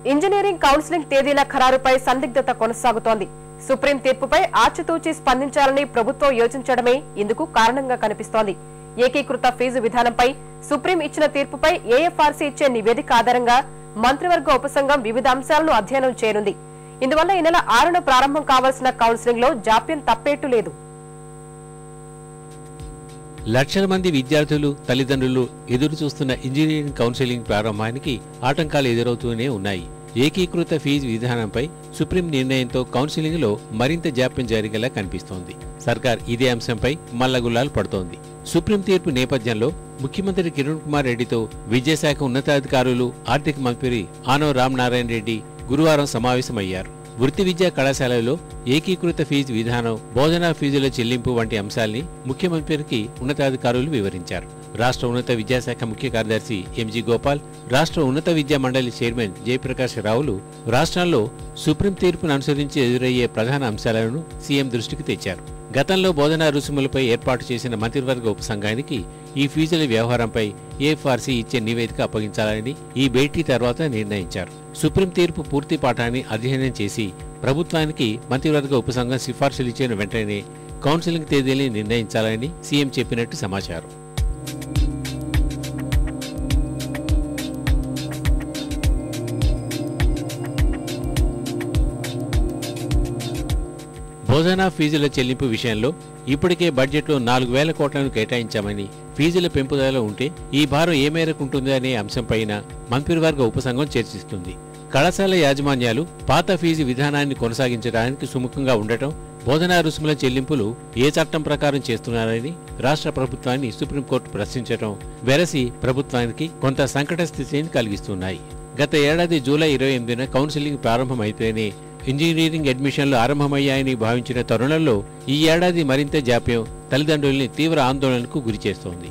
Engineering counselling తేదీల ఖరారుపై సందిగ్ధత కొనసాగుతోంది. Supreme తీర్పుపై ఆచితూచి స్పందించాలని ప్రభుత్వం యోచించడమే ఇందుకు కారణంగా కనిపిస్తోంది. ఏకీకృత ఫీజు విధానంపై సుప్రీం ఇచ్చిన తీర్పుపై ఏఎఫ్ఆర్సీ ఇచ్చే నివేదిక ఆధారంగా మంత్రివర్గ ఉపసంఘం వివిధ అంశాలను అధ్యయనం చేయనుంది. ఇందువల్ల ఈ నెల 6న ప్రారంభం కావాల్సిన కౌన్సిలింగ్ లో జాప్యం తప్పేట్టు లేదు. లక్షల మంది విద్యార్థులు, తల్లిదండ్రులు ఎదురు చూస్తున్న ఇంజనీరింగ్ కౌన్సిలింగ్ ప్రారంభానికి ఆటంకాలు ఎదురవుతూనే ఉన్నాయి. ఏకీకృత ఫీజు విధానంపై సుప్రీం నిర్ణయంతో కౌన్సిలింగ్ లో మరింత జాప్యం జరిగేలా కనిపిస్తోంది. సర్కార్ ఇదే అంశంపై మల్లగుల్లాలు పడుతోంది. సుప్రీం తీర్పు నేపథ్యంలో ముఖ్యమంత్రి కిరణ్ కుమార్ రెడ్డితో విద్యాశాఖ ఉన్నతాధికారులు, ఆర్థిక మంత్రి ఆనవ రామనారాయణ రెడ్డి గురువారం సమావేశమయ్యారు. వృత్తి విద్యా కళాశాలలో ఏకీకృత ఫీజు విధానం, బోధనా ఫీజుల చెల్లింపు వంటి అంశాల్ని ముఖ్యమంత్రికి ఉన్నతాధికారులు వివరించారు. రాష్ట్ర ఉన్నత విద్యాశాఖ ముఖ్య కార్యదర్శి ఎంజీ గోపాల్, రాష్ట్ర ఉన్నత విద్యా మండలి చైర్మన్ జయప్రకాష్ రావులు రాష్ట్రాల్లో సుప్రీం తీర్పును అనుసరించి ఎదురయ్యే ప్రధాన అంశాలను సీఎం దృష్టికి తెచ్చారు. గతంలో బోధనా రుసుములపై ఏర్పాటు చేసిన మంత్రివర్గ ఉపసంఘానికి ఈ ఫీజుల వ్యవహారంపై ఏఎఫ్ఆర్సీ ఇచ్చే నివేదిక అప్పగించాలని ఈ భేటీ తర్వాత నిర్ణయించారు. సుప్రీం తీర్పు పూర్తి పాఠాన్ని అధ్యయనం చేసి ప్రభుత్వానికి మంత్రివర్గ ఉపసంఘం సిఫార్సులు ఇచ్చిన వెంటనే కౌన్సిలింగ్ తేదీని నిర్ణయించాలని సీఎం చెప్పినట్టు సమాచారం. బోధనా ఫీజుల చెల్లింపు విషయంలో ఇప్పటికే బడ్జెట్లో 4,000 కోట్లను కేటాయించామని, ఫీజుల పెంపుదల ఉంటే ఈ భారం ఏ మేరకు ఉంటుంది అనే అంశంపైన మంత్రివర్గ ఉపసంఘం చర్చిస్తుంది. కళాశాల యాజమాన్యాలు పాత ఫీజు విధానాన్ని కొనసాగించడానికి సుముఖంగా ఉండటం, బోధనా రుసుముల చెల్లింపులు ఏ చట్టం ప్రకారం చేస్తున్నారని రాష్ట్ర ప్రభుత్వాన్ని సుప్రీంకోర్టు ప్రశ్నించడం వెరసి ప్రభుత్వానికి కొంత సంకట స్థితిని కలిగిస్తున్నాయి. గత ఏడాది జూలై 28న కౌన్సిలింగ్ ప్రారంభమైతేనే ఇంజనీరింగ్ అడ్మిషన్లు ఆరంభమయ్యాయని భావించిన తరుణంలో ఈ ఏడాది మరింత జాప్యం తల్లిదండ్రుల్ని తీవ్ర ఆందోళనకు గురిచేస్తోంది.